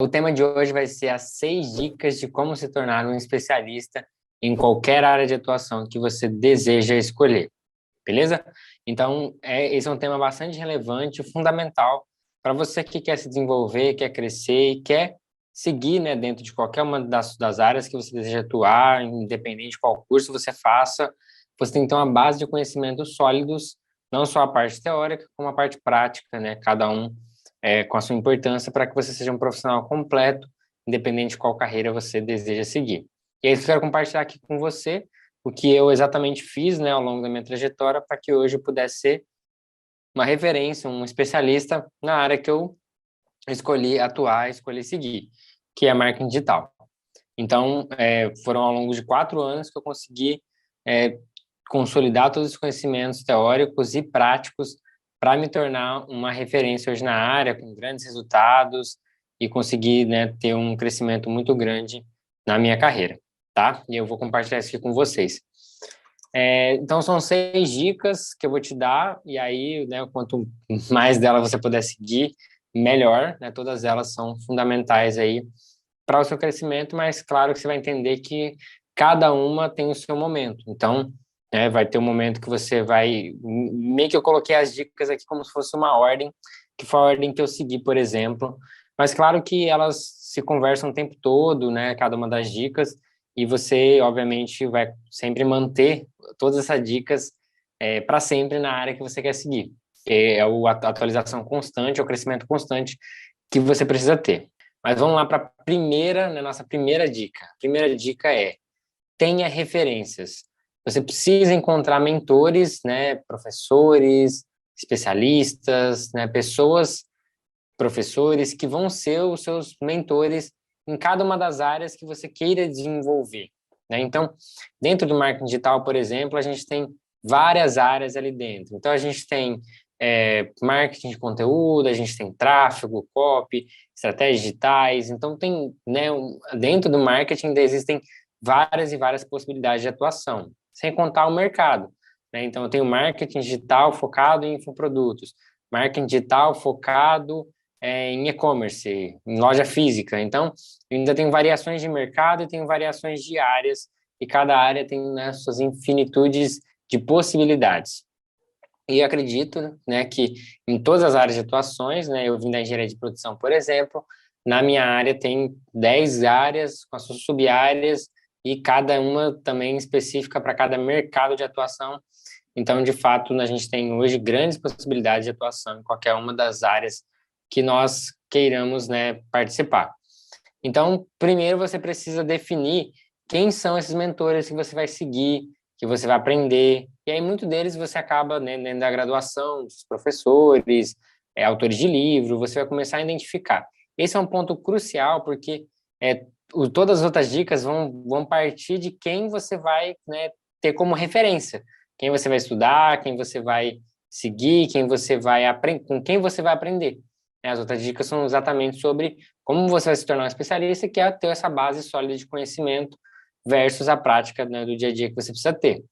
O tema de hoje vai ser as 6 dicas de como se tornar um especialista em qualquer área de atuação que você deseja escolher, beleza? Então, esse é um tema bastante relevante e fundamental para você que quer se desenvolver, quer crescer e quer seguir, né, dentro de qualquer uma das áreas que você deseja atuar, independente de qual curso você faça, você tem que ter uma base de conhecimentos sólidos, não só a parte teórica, como a parte prática, né? Cada um com a sua importância para que você seja um profissional completo, independente de qual carreira você deseja seguir. E aí eu quero compartilhar aqui com você o que eu exatamente fiz, né, ao longo da minha trajetória para que hoje eu pudesse ser uma referência, um especialista na área que eu escolhi atuar, escolhi seguir, que é a marketing digital. Então, foram ao longo de 4 anos que eu consegui consolidar todos os conhecimentos teóricos e práticos para me tornar uma referência hoje na área, com grandes resultados e conseguir, né, ter um crescimento muito grande na minha carreira, tá? E eu vou compartilhar isso aqui com vocês. Então, são 6 dicas que eu vou te dar, e aí, né, quanto mais dela você puder seguir, melhor, né? Todas elas são fundamentais aí para o seu crescimento, mas claro que você vai entender que cada uma tem o seu momento. Então, vai ter um momento que você vai... Meio que eu coloquei as dicas aqui como se fosse uma ordem, que foi a ordem que eu segui, por exemplo. Mas claro que elas se conversam o tempo todo, né? Cada uma das dicas, e você, obviamente, vai sempre manter todas essas dicas para sempre na área que você quer seguir. A atualização constante, é o crescimento constante que você precisa ter. Mas vamos lá para a primeira, né, nossa primeira dica. A primeira dica é: tenha referências. Você precisa encontrar mentores, né, professores, especialistas, né, pessoas, professores que vão ser os seus mentores em cada uma das áreas que você queira desenvolver, né? Então, dentro do marketing digital, por exemplo, a gente tem várias áreas ali dentro. Então, a gente tem marketing de conteúdo, a gente tem tráfego, copy, estratégias digitais. Então, tem, né, dentro do marketing existem várias e várias possibilidades de atuação, sem contar o mercado, né? Então, eu tenho marketing digital focado em infoprodutos, marketing digital focado em e-commerce, em loja física. Então, eu ainda tenho variações de mercado e tenho variações de áreas, e cada área tem, né, suas infinitudes de possibilidades. E eu acredito, né, que em todas as áreas de atuações, né, eu vim da engenharia de produção, por exemplo, na minha área tem 10 áreas com as suas sub-áreas e cada uma também específica para cada mercado de atuação. Então, de fato, a gente tem hoje grandes possibilidades de atuação em qualquer uma das áreas que nós queiramos, né, participar. Então, primeiro você precisa definir quem são esses mentores que você vai seguir, que você vai aprender. E aí, muito deles você acaba, né, dentro da graduação, dos professores, autores de livro, você vai começar a identificar. Esse é um ponto crucial, porque todas as outras dicas vão partir de quem você vai, né, ter como referência. Quem você vai estudar, quem você vai seguir, com quem você vai aprender. As outras dicas são exatamente sobre como você vai se tornar um especialista, que é ter essa base sólida de conhecimento versus a prática, né, do dia a dia que você precisa ter.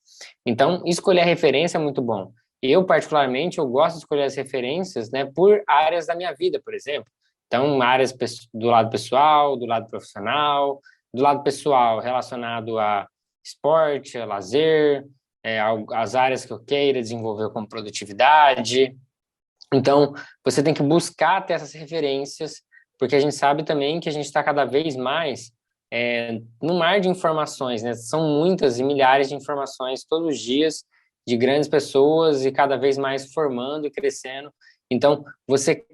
Então, escolher a referência é muito bom. Eu, particularmente, eu gosto de escolher as referências, né, por áreas da minha vida, por exemplo. Então, áreas do lado pessoal, do lado profissional, do lado pessoal relacionado a esporte, a lazer, as áreas que eu queira desenvolver como produtividade. Então, você tem que buscar ter essas referências, porque a gente sabe também que a gente está cada vez mais no mar de informações, né? São muitas e milhares de informações todos os dias de grandes pessoas e cada vez mais formando e crescendo. Então, você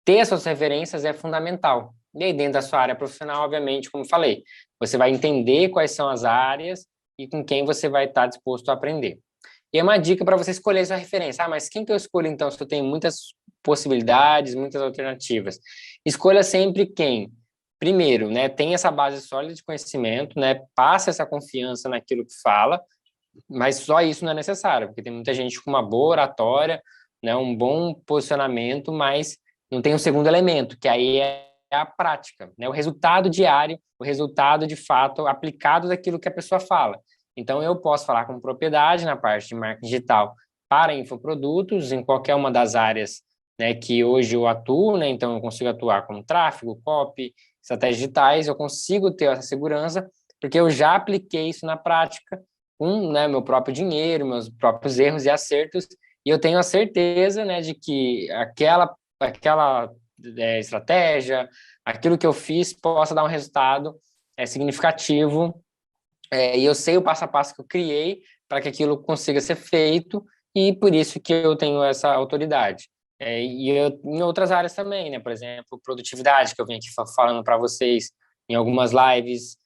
ter essas referências é fundamental. E aí, dentro da sua área profissional, obviamente, como falei, você vai entender quais são as áreas e com quem você vai estar disposto a aprender. E é uma dica para você escolher sua referência. Ah, mas quem que eu escolho, então, se eu tenho muitas possibilidades, muitas alternativas? Escolha sempre quem, primeiro, né, tem essa base sólida de conhecimento, né, passa essa confiança naquilo que fala, mas só isso não é necessário, porque tem muita gente com uma boa oratória, né, um bom posicionamento, mas não tem um segundo elemento, que aí é a prática, né, o resultado diário, o resultado de fato aplicado daquilo que a pessoa fala. Então, eu posso falar com propriedade na parte de marketing digital para infoprodutos, em qualquer uma das áreas né, que hoje eu atuo, né, então eu consigo atuar como tráfego, copy, estratégias digitais, eu consigo ter essa segurança, porque eu já apliquei isso na prática com, né, meu próprio dinheiro, meus próprios erros e acertos, e eu tenho a certeza, né, de que aquela estratégia, aquilo que eu fiz possa dar um resultado significativo, e eu sei o passo a passo que eu criei para que aquilo consiga ser feito, e por isso que eu tenho essa autoridade. Em outras áreas também, né? Por exemplo, produtividade, que eu venho aqui falando para vocês em algumas lives,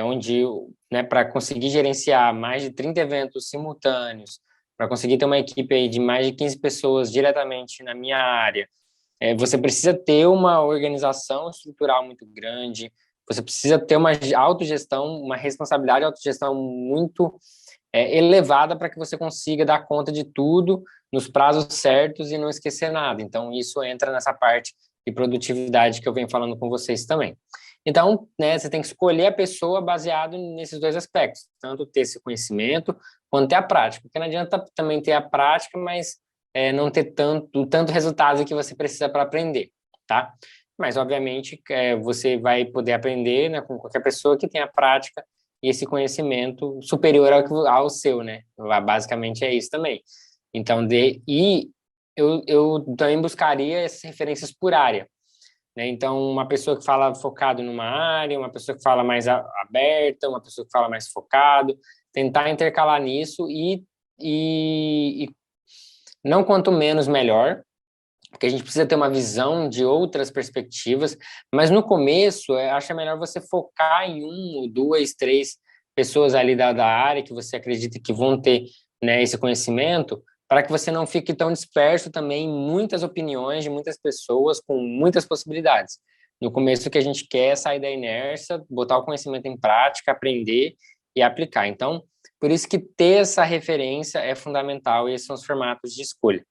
onde, né, para conseguir gerenciar mais de 30 eventos simultâneos, para conseguir ter uma equipe aí de mais de 15 pessoas diretamente na minha área, você precisa ter uma organização estrutural muito grande, você precisa ter uma autogestão, uma responsabilidade de autogestão muito elevada para que você consiga dar conta de tudo nos prazos certos e não esquecer nada. Então, isso entra nessa parte de produtividade que eu venho falando com vocês também. Então, né, você tem que escolher a pessoa baseado nesses dois aspectos, tanto ter esse conhecimento quanto ter a prática, porque não adianta também ter a prática, mas não ter tanto resultado que você precisa para aprender, tá? Mas, obviamente, você vai poder aprender, né, com qualquer pessoa que tenha prática e esse conhecimento superior ao seu, né? Basicamente é isso também. Então, eu também buscaria essas referências por área, né? Então, uma pessoa que fala focado numa área, uma pessoa que fala mais aberta, uma pessoa que fala mais focado, tentar intercalar nisso e não quanto menos melhor, porque a gente precisa ter uma visão de outras perspectivas, mas no começo, acho melhor você focar em um, duas, três pessoas ali da área que você acredita que vão ter, né, esse conhecimento, para que você não fique tão disperso também em muitas opiniões de muitas pessoas com muitas possibilidades. No começo, o que a gente quer é sair da inércia, botar o conhecimento em prática, aprender e aplicar. Então, por isso que ter essa referência é fundamental e esses são os formatos de escolha.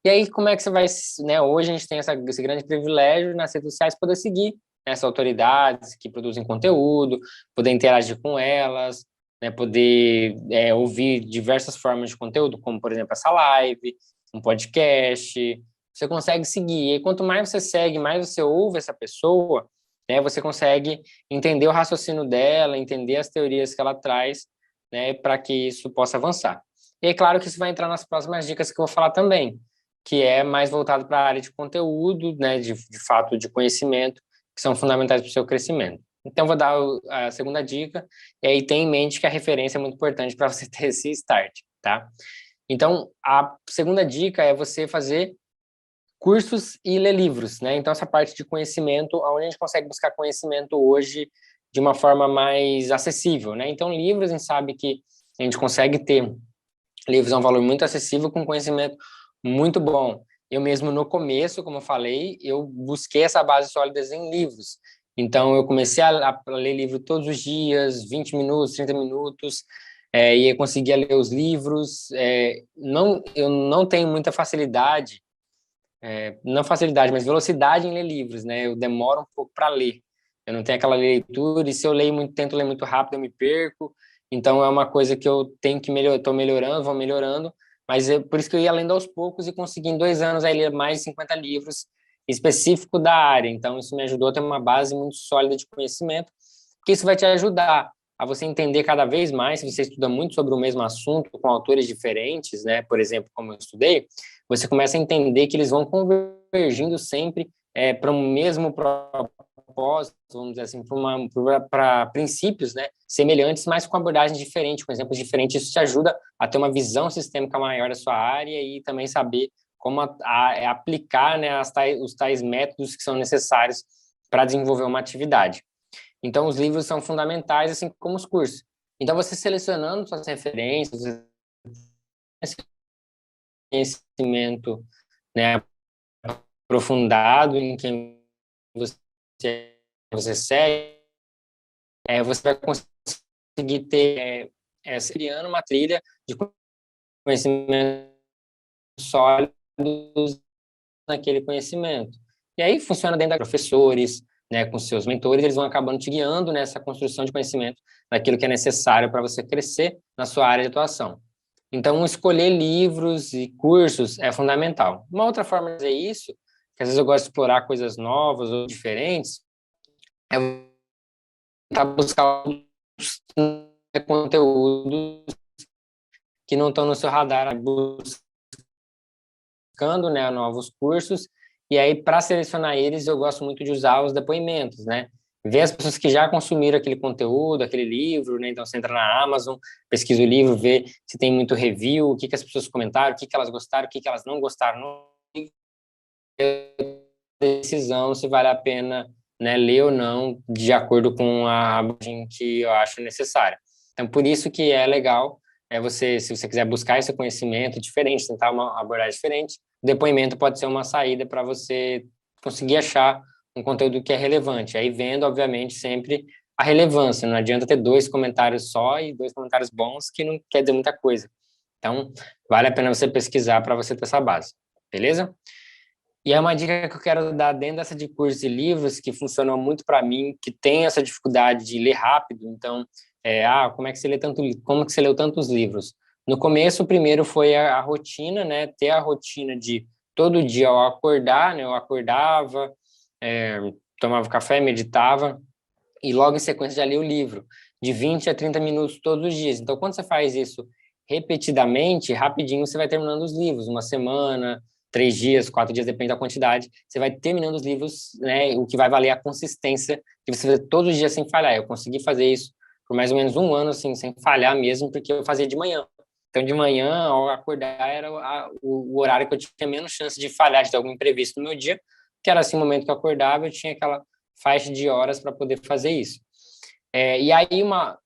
E aí, como é que você vai, né? Hoje a gente tem esse grande privilégio nas redes sociais poder seguir essas autoridades que produzem conteúdo, poder interagir com elas, né? Poder ouvir diversas formas de conteúdo, como, por exemplo, essa live, um podcast. Você consegue seguir. E quanto mais você segue, mais você ouve essa pessoa, né? Você consegue entender o raciocínio dela, entender as teorias que ela traz, né? Para que isso possa avançar. E é claro que isso vai entrar nas próximas dicas que eu vou falar também, que é mais voltado para a área de conteúdo, né, de fato, de conhecimento, que são fundamentais para o seu crescimento. Então, vou dar a segunda dica, e aí tem em mente que a referência é muito importante para você ter esse start, tá? Então, a segunda dica é você fazer cursos e ler livros, né? Então, essa parte de conhecimento, onde a gente consegue buscar conhecimento hoje de uma forma mais acessível, né? Então, livros, a gente sabe que a gente consegue ter livros a um valor muito acessível com conhecimento muito bom. Eu mesmo, no começo, como eu falei, eu busquei essa base sólida em livros. Então, eu comecei a ler livro todos os dias, 20 minutos, 30 minutos, e eu conseguia ler os livros. Eu não tenho muita facilidade, não facilidade, mas velocidade em ler livros, né? Eu demoro um pouco para ler. Eu não tenho aquela leitura, e se eu leio muito, tento ler muito rápido, eu me perco. Então, é uma coisa que eu tenho que melhorar, estou melhorando, vou melhorando, mas por isso que eu ia lendo aos poucos e consegui em 2 anos aí ler mais de 50 livros específicos da área. Então, isso me ajudou a ter uma base muito sólida de conhecimento, porque isso vai te ajudar a você entender cada vez mais, se você estuda muito sobre o mesmo assunto, com autores diferentes, né? Por exemplo, como eu estudei, você começa a entender que eles vão convergindo sempre para um mesmo propósito, vamos dizer assim, para princípios, né, semelhantes, mas com abordagem diferente, com exemplos diferentes. Isso te ajuda a ter uma visão sistêmica maior da sua área e também saber como aplicar, né, os tais métodos que são necessários para desenvolver uma atividade. Então, os livros são fundamentais, assim como os cursos. Então, você selecionando suas referências, esse conhecimento, né, aprofundado em quem você segue, você vai conseguir ter criando uma trilha de conhecimento sólidos naquele conhecimento. E aí funciona dentro da professores, né, com seus mentores, eles vão acabando te guiando nessa construção de conhecimento daquilo que é necessário para você crescer na sua área de atuação. Então, escolher livros e cursos é fundamental. Uma outra forma de fazer isso, que às vezes eu gosto de explorar coisas novas ou diferentes, é tentar buscar conteúdos que não estão no seu radar, buscando, né, novos cursos. E aí, para selecionar eles, eu gosto muito de usar os depoimentos, né? Ver as pessoas que já consumiram aquele conteúdo, aquele livro, né? Então, você entra na Amazon, pesquisa o livro, vê se tem muito review, o que que as pessoas comentaram, o que que elas gostaram, o que que elas não gostaram. Decisão se vale a pena, né, ler ou não, de acordo com a abordagem que eu acho necessária. Então, por isso que é legal, você, se você quiser buscar esse conhecimento diferente, tentar uma abordagem diferente, depoimento pode ser uma saída para você conseguir achar um conteúdo que é relevante. Aí vendo, obviamente, sempre a relevância. Não adianta ter 2 comentários só e 2 comentários bons, que não quer dizer muita coisa. Então, vale a pena você pesquisar para você ter essa base. Beleza? E é uma dica que eu quero dar dentro dessa de cursos e livros que funcionou muito para mim, que tem essa dificuldade de ler rápido. Então, como é que você lê tanto, como que você leu tantos livros? No começo, o primeiro foi a rotina, né? Ter a rotina de todo dia ao acordar, né? Eu acordava, é, tomava café, meditava e logo em sequência já lia o livro, de 20 a 30 minutos todos os dias. Então, quando você faz isso repetidamente, rapidinho você vai terminando os livros, uma semana, 3 dias, 4 dias, depende da quantidade, você vai terminando os livros, né? O que vai valer a consistência de você fazer todos os dias sem falhar. Eu consegui fazer isso por mais ou menos um ano, assim, sem falhar mesmo, porque eu fazia de manhã. Então, de manhã, ao acordar, era o horário que eu tinha menos chance de falhar, de ter algum imprevisto no meu dia, que era assim o momento que eu acordava, eu tinha aquela faixa de horas para poder fazer isso. E aí,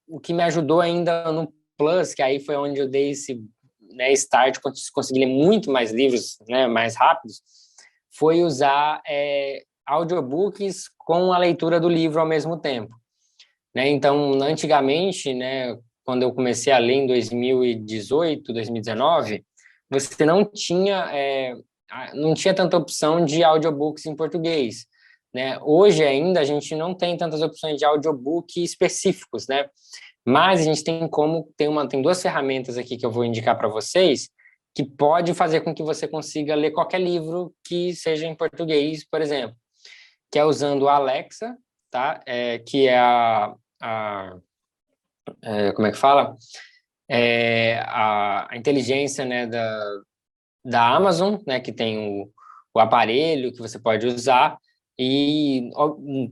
o que me ajudou ainda no Plus, que aí foi onde eu dei esse, né, start, consegui ler muito mais livros, né, mais rápidos, foi usar audiobooks com a leitura do livro ao mesmo tempo. Né? Então, antigamente, né, quando eu comecei a ler em 2018, 2019, você não tinha tanta opção de audiobooks em português. Né? Hoje ainda a gente não tem tantas opções de audiobook específicos, né? Mas a gente tem 2 ferramentas aqui que eu vou indicar para vocês que pode fazer com que você consiga ler qualquer livro que seja em português, por exemplo, que é usando a Alexa, tá? Que é como é que fala? A inteligência, né, da Amazon, né, que tem o aparelho que você pode usar. E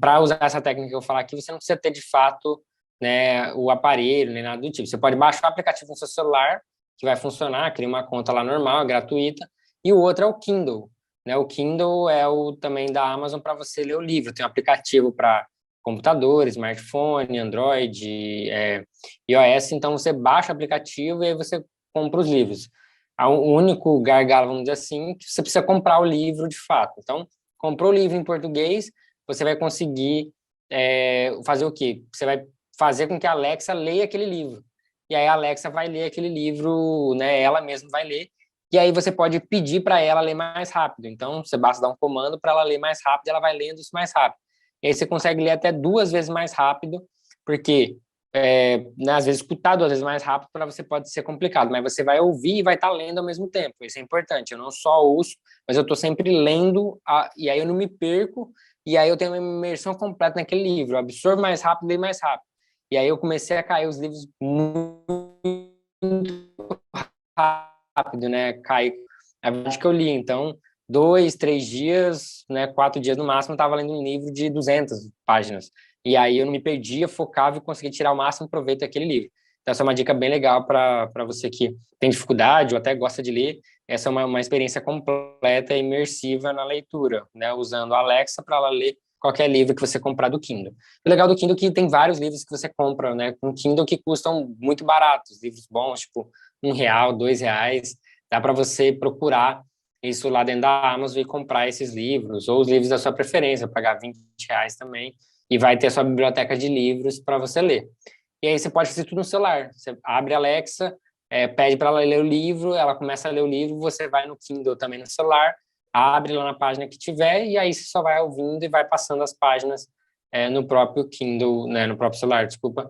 para usar essa técnica que eu vou falar aqui, você não precisa ter de fato, né, o aparelho, nem nada do tipo. Você pode baixar o aplicativo no seu celular, que vai funcionar, cria uma conta lá normal, gratuita. E o outro é o Kindle. Né? O Kindle é o também da Amazon para você ler o livro. Tem um aplicativo para computador, smartphone, Android, iOS. Então, você baixa o aplicativo e aí você compra os livros. O único gargalo, vamos dizer assim, que você precisa comprar o livro de fato. Então, comprou o livro em português, você vai conseguir fazer o quê? Você vai fazer com que a Alexa leia aquele livro. E aí a Alexa vai ler aquele livro, né? Ela mesma vai ler. E aí você pode pedir para ela ler mais rápido. Então, você basta dar um comando para ela ler mais rápido, ela vai lendo isso mais rápido. E aí você consegue ler até 2 vezes mais rápido, porque né, às vezes escutar 2 vezes mais rápido para você pode ser complicado, mas você vai ouvir e vai estar lendo ao mesmo tempo. Isso é importante. Eu não só ouço, mas eu estou sempre lendo, e aí eu não me perco, e aí eu tenho uma imersão completa naquele livro. Eu absorvo mais rápido e mais rápido. E aí eu comecei a cair os livros muito rápido, né? Cai a verdade que eu li. Então, 2, 3 dias, né? 4 dias no máximo, eu estava lendo um livro de 200 páginas. E aí eu não me perdia, focava e conseguia tirar o máximo proveito daquele livro. Então, essa é uma dica bem legal para você que tem dificuldade ou até gosta de ler. Essa é uma experiência completa e imersiva na leitura, né? Usando a Alexa para ela ler qualquer livro que você comprar do Kindle. O legal do Kindle é que tem vários livros que você compra, né? Com Kindle que custam muito baratos, livros bons, tipo R$ 1, R$ 2. Dá para você procurar isso lá dentro da Amazon e comprar esses livros, ou os livros da sua preferência, pagar R$ 20 também, e vai ter a sua biblioteca de livros para você ler. E aí você pode fazer tudo no celular. Você abre a Alexa, pede para ela ler o livro, ela começa a ler o livro, você vai no Kindle também no celular, abre lá na página que tiver, e aí você só vai ouvindo e vai passando as páginas no próprio Kindle, né, no próprio celular, desculpa.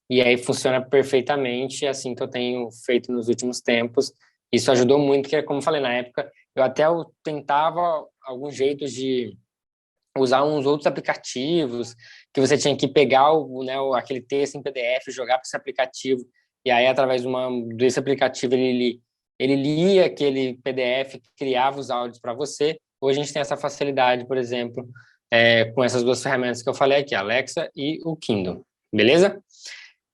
e aí funciona perfeitamente, assim que eu tenho feito nos últimos tempos. Isso ajudou muito, porque, como eu falei na época, eu tentava alguns jeitos de usar uns outros aplicativos, que você tinha que pegar aquele texto em PDF, jogar para esse aplicativo, e aí, através desse aplicativo, ele lia aquele PDF, criava os áudios para você. Hoje a gente tem essa facilidade, por exemplo, com essas duas ferramentas que eu falei aqui, a Alexa e o Kindle, beleza?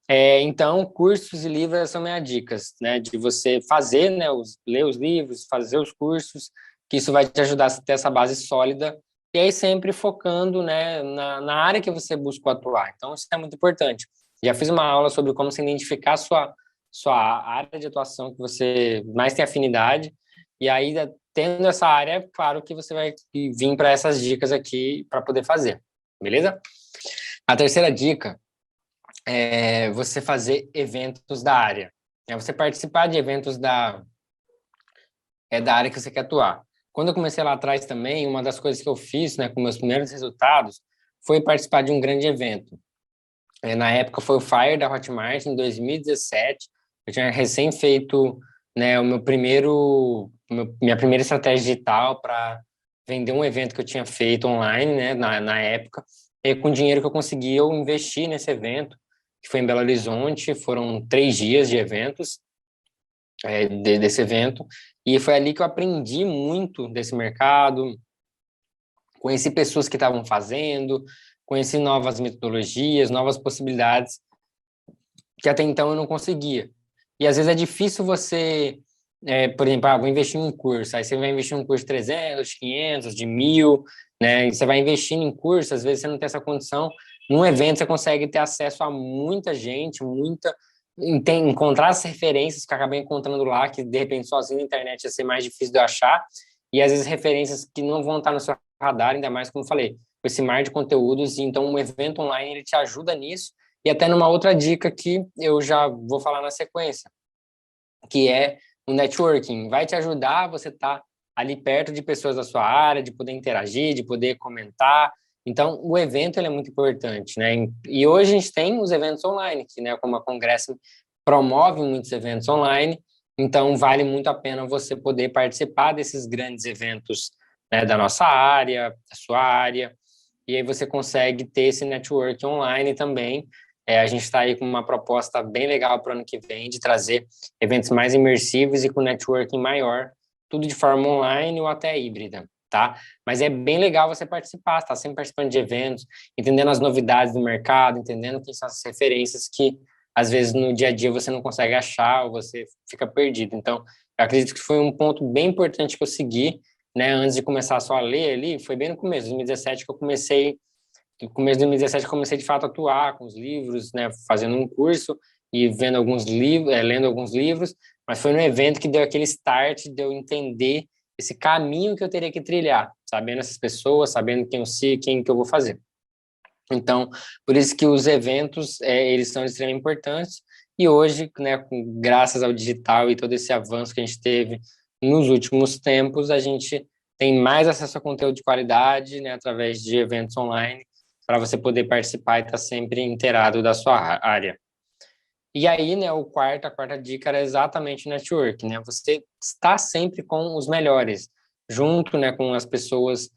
Então, cursos e livros são minhas dicas, né? De você fazer, né? Ler os livros, fazer os cursos, que isso vai te ajudar a ter essa base sólida, e aí sempre focando, né, na área que você busca atuar. Então, isso é muito importante. Já fiz uma aula sobre como você identificar a sua área de atuação que você mais tem afinidade, e aí, tendo essa área, claro que você vai vir para essas dicas aqui para poder fazer, beleza? A terceira dica você fazer eventos da área. É você participar de eventos da área que você quer atuar. Quando eu comecei lá atrás também, uma das coisas que eu fiz, né, com meus primeiros resultados, foi participar de um grande evento. Na época foi o Fire da Hotmart, em 2017. Eu tinha recém feito, né, minha primeira estratégia digital para vender um evento que eu tinha feito online, né, na época. E com o dinheiro que eu consegui, eu investi nesse evento, que foi em Belo Horizonte. Foram 3 dias de eventos, desse evento. E foi ali que eu aprendi muito desse mercado, conheci pessoas que estavam fazendo, conheci novas metodologias, novas possibilidades que até então eu não conseguia. E às vezes é difícil você, por exemplo, vou investir em um curso, aí você vai investir em um curso de 300, 500, de 1.000, né? E você vai investindo em curso, às vezes você não tem essa condição. Num evento você consegue ter acesso a muita gente, encontrar as referências que eu acabei encontrando lá, que de repente sozinho na internet ia ser mais difícil de achar, e às vezes referências que não vão estar no seu radar, ainda mais, como eu falei, com esse mar de conteúdos. E então um evento online ele te ajuda nisso. E até numa outra dica que eu já vou falar na sequência, que é o networking. Vai te ajudar você estar ali perto de pessoas da sua área, de poder interagir, de poder comentar. Então, o evento ele é muito importante, né? E hoje a gente tem os eventos online, que, né, como a Congresso promove muitos eventos online, então vale muito a pena você poder participar desses grandes eventos, né, da nossa área, da sua área, e aí você consegue ter esse network online também. A gente está aí com uma proposta bem legal para o ano que vem, de trazer eventos mais imersivos e com networking maior, tudo de forma online ou até híbrida, tá? Mas é bem legal você participar, tá sempre participando de eventos, entendendo as novidades do mercado, entendendo quem são as referências que, às vezes, no dia a dia você não consegue achar ou você fica perdido. Então, eu acredito que foi um ponto bem importante que eu segui, né, antes de começar só a ler ali. Foi bem no começo, 2017, que eu comecei. No começo de 2017 eu comecei de fato a atuar com os livros, né, fazendo um curso e vendo alguns livros, lendo alguns livros, mas foi no evento que deu aquele start de eu entender esse caminho que eu teria que trilhar, sabendo essas pessoas, sabendo quem eu sei, quem que eu vou fazer. Então, por isso que os eventos, eles são extremamente importantes. E hoje, né, graças ao digital e todo esse avanço que a gente teve nos últimos tempos, a gente tem mais acesso a conteúdo de qualidade, né, através de eventos online, para você poder participar e estar sempre inteirado da sua área. E aí, né, a quarta dica era exatamente o network, né? Você está sempre com os melhores, junto, né, com as pessoas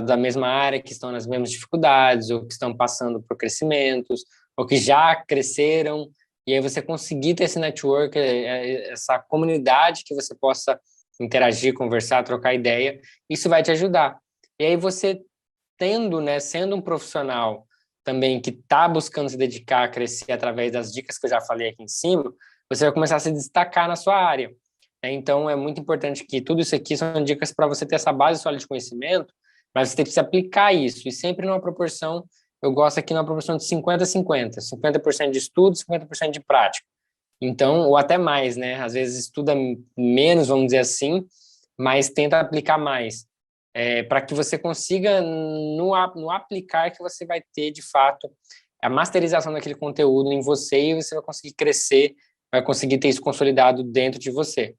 da mesma área, que estão nas mesmas dificuldades, ou que estão passando por crescimentos, ou que já cresceram, e aí você conseguir ter esse network, essa comunidade que você possa interagir, conversar, trocar ideia, isso vai te ajudar. E aí você tendo, né, sendo um profissional também que está buscando se dedicar a crescer através das dicas que eu já falei aqui em cima, você vai começar a se destacar na sua área. Então, é muito importante que tudo isso aqui são dicas para você ter essa base sólida de conhecimento, mas você tem que se aplicar isso, e sempre numa proporção, eu gosto aqui numa proporção de 50-50, 50% de estudo, 50% de prática. Então, ou até mais, né? Às vezes estuda menos, vamos dizer assim, mas tenta aplicar mais, para que você consiga, no aplicar, que você vai ter, de fato, a masterização daquele conteúdo em você, e você vai conseguir crescer, vai conseguir ter isso consolidado dentro de você.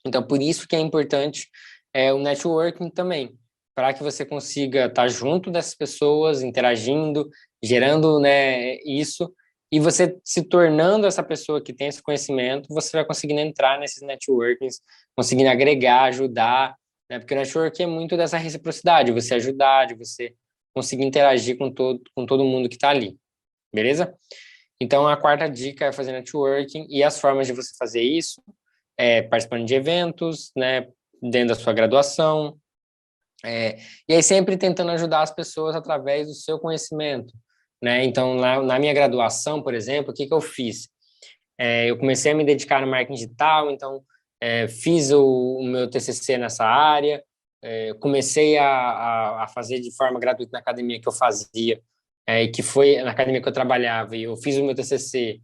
Então, por isso que é importante o networking também, para que você consiga estar junto dessas pessoas, interagindo, gerando, né, isso, e você se tornando essa pessoa que tem esse conhecimento, você vai conseguindo entrar nesses networkings, conseguindo agregar, ajudar, né? Porque o network é muito dessa reciprocidade, você ajudar, de você conseguir interagir com todo mundo que está ali, beleza? Então, a quarta dica é fazer networking, e as formas de você fazer isso é participando de eventos, né, dentro da sua graduação, e aí sempre tentando ajudar as pessoas através do seu conhecimento, né? Então, na minha graduação, por exemplo, o que que eu fiz? Eu comecei a me dedicar no marketing digital, então fiz o meu TCC nessa área, comecei a fazer de forma gratuita na academia que eu fazia, e que foi na academia que eu trabalhava, e eu fiz o meu TCC,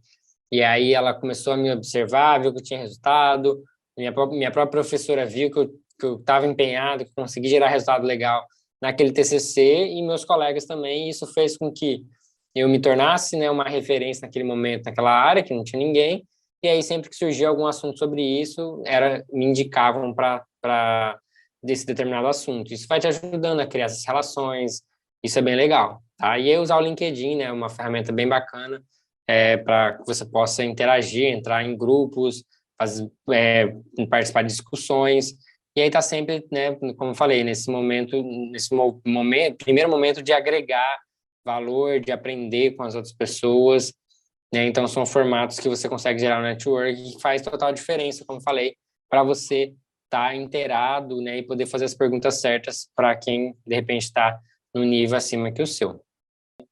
e aí ela começou a me observar, viu que eu tinha resultado, minha própria professora viu que eu estava empenhado, que eu consegui gerar resultado legal naquele TCC, e meus colegas também, e isso fez com que eu me tornasse, né, uma referência naquele momento, naquela área, que não tinha ninguém, e aí sempre que surgia algum assunto sobre isso, me indicavam para desse determinado assunto. Isso vai te ajudando a criar essas relações, isso é bem legal, tá? E aí usar o LinkedIn, né, uma ferramenta bem bacana, para que você possa interagir, entrar em grupos, participar de discussões, e aí tá sempre, né, como eu falei, primeiro momento de agregar valor, de aprender com as outras pessoas, né? Então são formatos que você consegue gerar no network que faz total diferença, como eu falei, para você estar inteirado, né, e poder fazer as perguntas certas para quem de repente está no nível acima que o seu.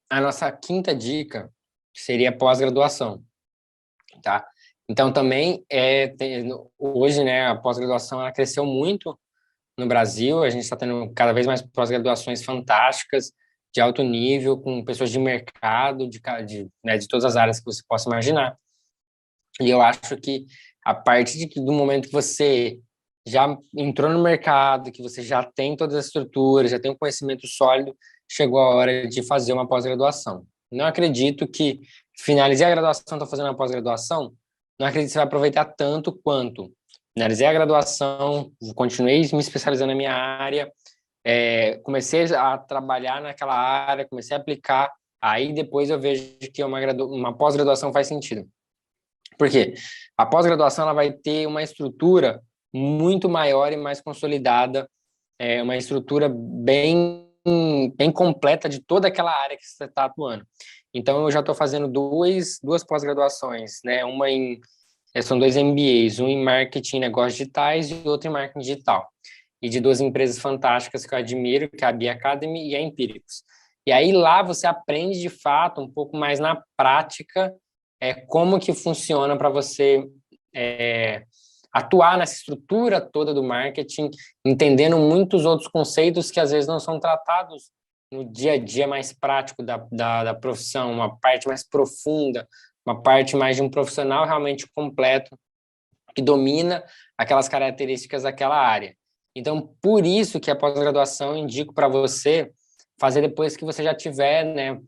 A nossa quinta dica seria pós-graduação, tá? Então também hoje, né, a pós-graduação ela cresceu muito no Brasil, a gente está tendo cada vez mais pós-graduações fantásticas, de alto nível, com pessoas de mercado, né, de todas as áreas que você possa imaginar. E eu acho que a partir do momento que você já entrou no mercado, que você já tem todas as estruturas, já tem um conhecimento sólido, chegou a hora de fazer uma pós-graduação. Não acredito que finalizei a graduação, estou fazendo uma pós-graduação, não acredito que você vai aproveitar tanto quanto finalizei a graduação, continuei me especializando na minha área, comecei a trabalhar naquela área, comecei a aplicar, aí depois eu vejo que uma pós-graduação faz sentido. Por quê? A pós-graduação ela vai ter uma estrutura muito maior e mais consolidada, uma estrutura bem completa de toda aquela área que você está atuando. Então, eu já estou fazendo duas pós-graduações, né? São dois MBAs, um em marketing e negócios digitais e outro em marketing digital. E de duas empresas fantásticas que eu admiro, que é a Bee Academy e a Empíricos. E aí lá você aprende de fato um pouco mais na prática como que funciona para você atuar nessa estrutura toda do marketing, entendendo muitos outros conceitos que às vezes não são tratados no dia a dia mais prático da profissão, uma parte mais profunda, uma parte mais de um profissional realmente completo, que domina aquelas características daquela área. Então, por isso que a pós-graduação eu indico para você fazer depois que você já tiver, né,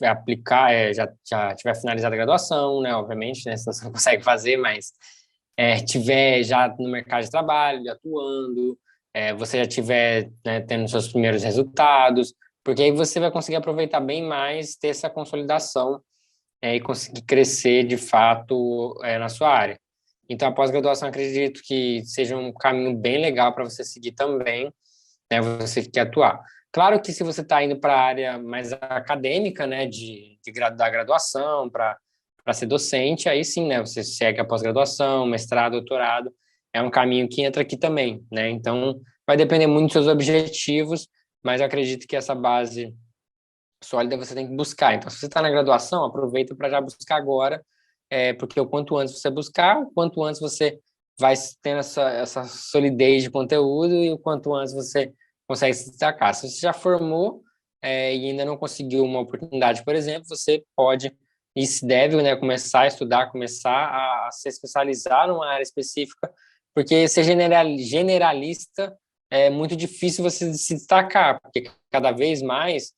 já tiver finalizado a graduação, né, obviamente, né, senão você não consegue fazer, mas tiver já no mercado de trabalho, atuando, você já tiver, né, tendo seus primeiros resultados, porque aí você vai conseguir aproveitar bem mais, ter essa consolidação e conseguir crescer de fato na sua área. Então, a pós-graduação, acredito que seja um caminho bem legal para você seguir também, né, você que quer atuar. Claro que se você está indo para a área mais acadêmica, né, da graduação, para ser docente, aí sim, né, você segue a pós-graduação, mestrado, doutorado, é um caminho que entra aqui também, né, então vai depender muito dos seus objetivos, mas eu acredito que essa base sólida você tem que buscar. Então, se você está na graduação, aproveita para já buscar agora, porque o quanto antes você buscar, o quanto antes você vai tendo essa solidez de conteúdo e o quanto antes você consegue se destacar. Se você já formou e ainda não conseguiu uma oportunidade, por exemplo, você pode e se deve, né, começar a estudar, começar a se especializar numa área específica, porque ser generalista é muito difícil você se destacar, porque cada vez mais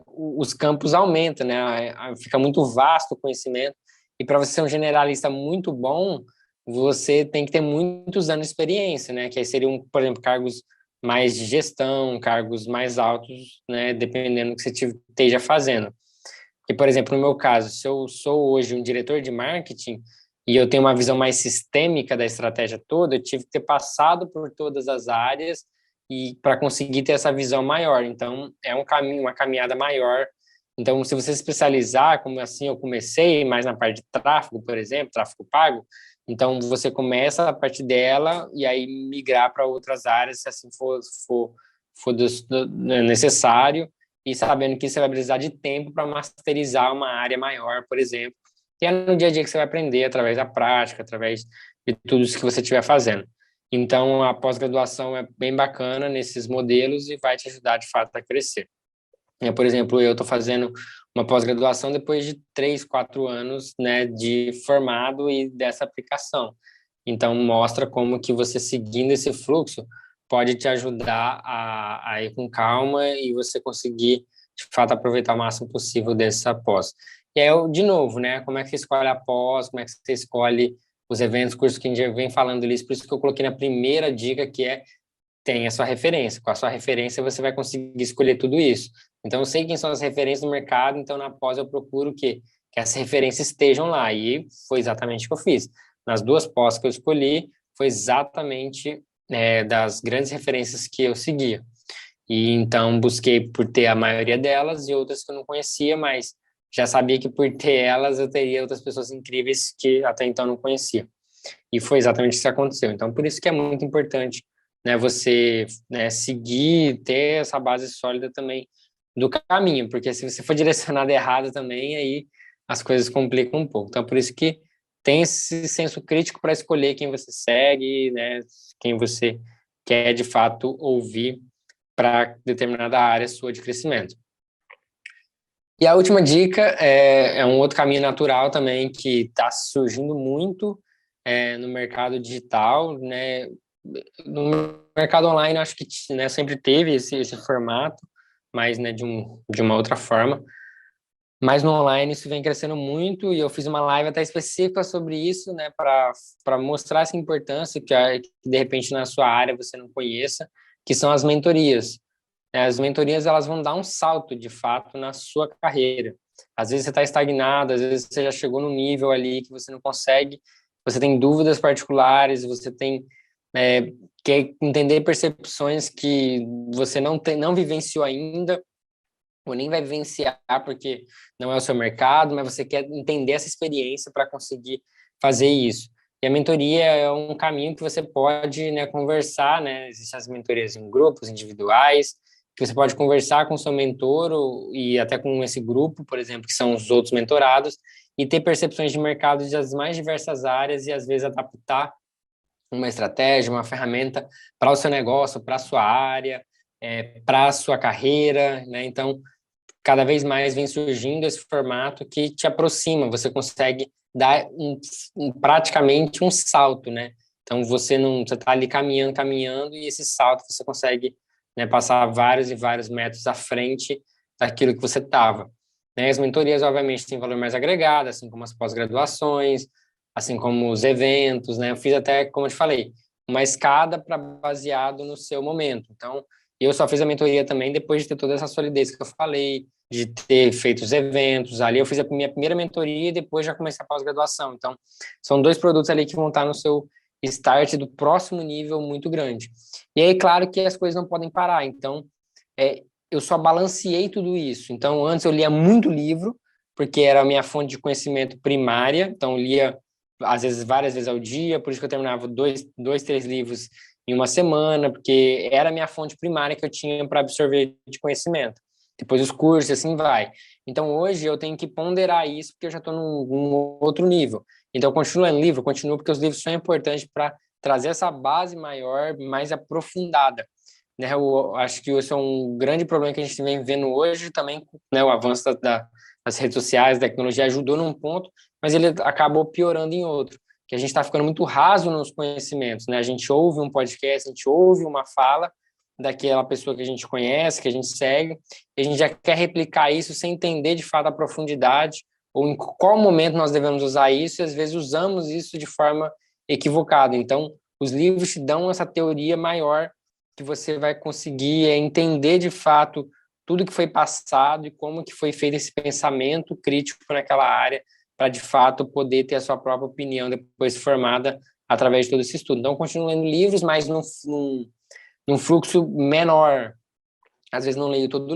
os campos aumentam, né? Fica muito vasto o conhecimento, e para você ser um generalista muito bom, você tem que ter muitos anos de experiência, né? Que aí seriam, por exemplo, cargos mais de gestão, cargos mais altos, né? Dependendo do que você esteja fazendo. Que, por exemplo, no meu caso, se eu sou hoje um diretor de marketing e eu tenho uma visão mais sistêmica da estratégia toda, eu tive que ter passado por todas as áreas e para conseguir ter essa visão maior. Então, é um caminho, uma caminhada maior. Então, se você se especializar, como assim eu comecei, mais na parte de tráfego, por exemplo, tráfego pago, então você começa a partir dela e aí migrar para outras áreas, se assim for necessário, e sabendo que você vai precisar de tempo para masterizar uma área maior, por exemplo. E é no dia a dia que você vai aprender, através da prática, através de tudo isso que você estiver fazendo. Então, a pós-graduação é bem bacana nesses modelos e vai te ajudar, de fato, a crescer. Por exemplo, eu estou fazendo uma pós-graduação depois de 3, 4 anos, né, de formado e dessa aplicação. Então, mostra como que você seguindo esse fluxo pode te ajudar a ir com calma e você conseguir, de fato, aproveitar o máximo possível dessa pós. E aí, de novo, né, como é que você escolhe a pós, como é que você escolhe os eventos, cursos que a gente já vem falando ali, por isso que eu coloquei na primeira dica, que é tem a sua referência. Com a sua referência, você vai conseguir escolher tudo isso. Então, eu sei quem são as referências no mercado, então, na pós, eu procuro o quê? Que essas referências estejam lá. E foi exatamente o que eu fiz. Nas 2 pós que eu escolhi, foi exatamente das grandes referências que eu seguia. E, então, busquei por ter a maioria delas e outras que eu não conhecia, mas já sabia que por ter elas, eu teria outras pessoas incríveis que até então não conhecia. E foi exatamente isso que aconteceu. Então, por isso que é muito importante, né, você, né, seguir, ter essa base sólida também do caminho, porque se você for direcionado errado também, aí as coisas complicam um pouco. Então, por isso que tem esse senso crítico para escolher quem você segue, né, quem você quer de fato ouvir para determinada área sua de crescimento. E a última dica é um outro caminho natural também que está surgindo muito no mercado digital, né? No mercado online, acho que, né, sempre teve esse formato, mas, né, de uma outra forma. Mas no online isso vem crescendo muito e eu fiz uma live até específica sobre isso, né, para mostrar essa importância que de repente na sua área você não conheça, que são as mentorias. As mentorias elas vão dar um salto de fato na sua carreira. Às vezes você está estagnado, às vezes você já chegou no nível ali que você não consegue, você tem dúvidas particulares, você tem quer entender percepções que você não vivenciou ainda ou nem vai vivenciar porque não é o seu mercado, mas você quer entender essa experiência para conseguir fazer isso. E a mentoria é um caminho que você pode, né, conversar, né? Existem as mentorias em grupos, individuais, que você pode conversar com o seu mentor e até com esse grupo, por exemplo, que são os outros mentorados, e ter percepções de mercado das mais diversas áreas e às vezes adaptar uma estratégia, uma ferramenta para o seu negócio, para a sua área, para a sua carreira, né? Então, cada vez mais vem surgindo esse formato que te aproxima, você consegue dar praticamente um salto, né? Então você está ali caminhando e esse salto você consegue, né, passar vários e vários metros à frente daquilo que você estava. Né? As mentorias obviamente têm valor mais agregado, assim como as pós-graduações, assim como os eventos, né? Eu fiz até, como eu te falei, uma escada para baseado no seu momento. Então, eu só fiz a mentoria também depois de ter toda essa solidez que eu falei, de ter feito os eventos. Ali eu fiz a minha primeira mentoria e depois já comecei a pós-graduação. Então, são 2 produtos ali que vão estar no seu start do próximo nível muito grande. E aí, claro que as coisas não podem parar. Então, eu só balanceei tudo isso. Então, antes eu lia muito livro, porque era a minha fonte de conhecimento primária. Então, eu lia, às vezes, várias vezes ao dia. Por isso que eu terminava 2, 3 livros em uma semana, porque era a minha fonte primária que eu tinha para absorver de conhecimento. Depois os cursos, assim vai. Então, hoje eu tenho que ponderar isso, porque eu já estou num outro nível. Então, eu continuo lendo livro, continuo, porque os livros são importantes para trazer essa base maior, mais aprofundada. Né? Eu acho que isso é um grande problema que a gente vem vendo hoje também, né? O avanço das redes sociais, da tecnologia ajudou num ponto, mas ele acabou piorando em outro, que a gente está ficando muito raso nos conhecimentos, né? A gente ouve um podcast, a gente ouve uma fala daquela pessoa que a gente conhece, que a gente segue, e a gente já quer replicar isso sem entender de fato a profundidade ou em qual momento nós devemos usar isso, e às vezes usamos isso de forma equivocada. Então, os livros te dão essa teoria maior que você vai conseguir entender de fato tudo que foi passado e como que foi feito esse pensamento crítico naquela área para, de fato, poder ter a sua própria opinião depois formada através de todo esse estudo. Então, eu continuo lendo livros, mas num fluxo menor. Às vezes não leio todo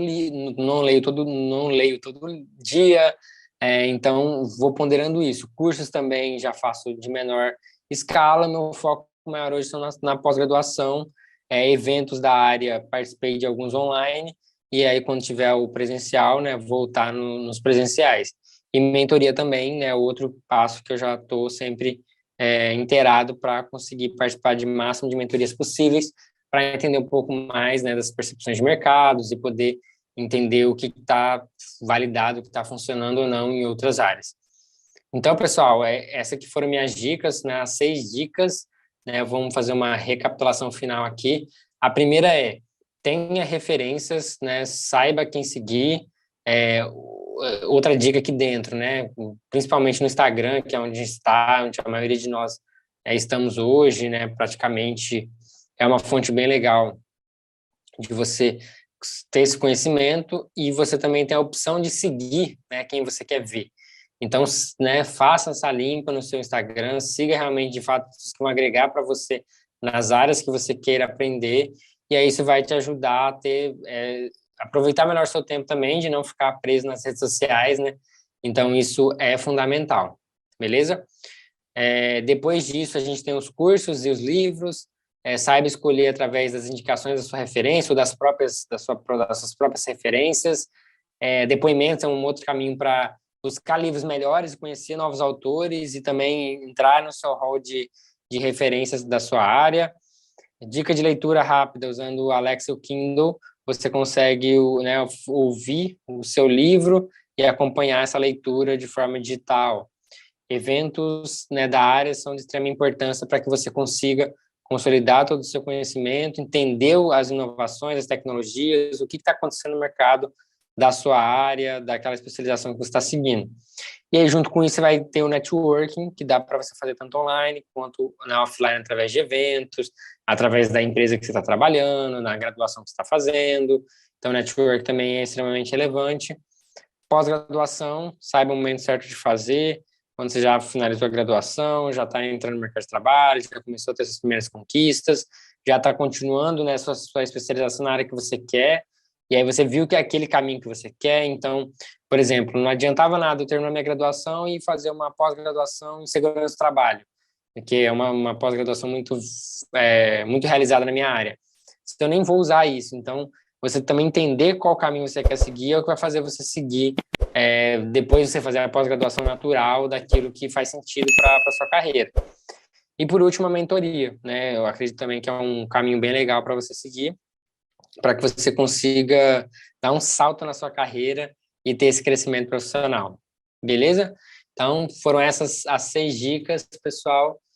dia, então vou ponderando isso. Cursos também já faço de menor escala, meu foco maior hoje são na pós-graduação, eventos da área, participei de alguns online, e aí quando tiver o presencial, né, voltar nos presenciais. E mentoria também, né, outro passo que eu já estou sempre inteirado para conseguir participar de máximo de mentorias possíveis, para entender um pouco mais, né, das percepções de mercados e poder entender o que está validado, o que está funcionando ou não em outras áreas. Então, pessoal, essa que foram minhas dicas, né, as 6 dicas, né, vamos fazer uma recapitulação final aqui. A primeira tenha referências, né, saiba quem seguir. Outra dica aqui dentro, né, principalmente no Instagram, que é onde está, onde a maioria de nós estamos hoje, né, praticamente é uma fonte bem legal de você ter esse conhecimento e você também tem a opção de seguir, né, quem você quer ver. Então, né, faça essa limpa no seu Instagram, siga realmente, de fato, os que vão agregar para você nas áreas que você queira aprender, e aí isso vai te ajudar a ter, aproveitar melhor seu tempo também, de não ficar preso nas redes sociais, né? Então, isso é fundamental, beleza? Depois disso, a gente tem os cursos e os livros, saiba escolher através das indicações da sua referência ou das suas próprias referências. Depoimentos é um outro caminho para buscar livros melhores, conhecer novos autores e também entrar no seu hall de referências da sua área. Dica de leitura rápida, usando o Alexa ou Kindle, você consegue, né, ouvir o seu livro e acompanhar essa leitura de forma digital. Eventos, né, da área são de extrema importância para que você consiga consolidar todo o seu conhecimento, entender as inovações, as tecnologias, o que está acontecendo no mercado da sua área, daquela especialização que você está seguindo. E aí, junto com isso, você vai ter o networking, que dá para você fazer tanto online quanto offline, através de eventos, através da empresa que você está trabalhando, na graduação que você está fazendo. Então, o network também é extremamente relevante. Pós-graduação, saiba o momento certo de fazer, quando você já finalizou a graduação, já está entrando no mercado de trabalho, já começou a ter suas primeiras conquistas, já está continuando, né, sua especialização na área que você quer, e aí você viu que é aquele caminho que você quer. Então, por exemplo, não adiantava nada eu terminar minha graduação e fazer uma pós-graduação em segurança do trabalho, que é uma pós-graduação muito realizada na minha área. Então, eu nem vou usar isso. Então, você também entender qual caminho você quer seguir é o que vai fazer você seguir depois você fazer a pós-graduação natural daquilo que faz sentido para a sua carreira. E por último, a mentoria, né? Eu acredito também que é um caminho bem legal para você seguir, para que você consiga dar um salto na sua carreira e ter esse crescimento profissional. Beleza? Então, foram essas as 6 dicas, pessoal.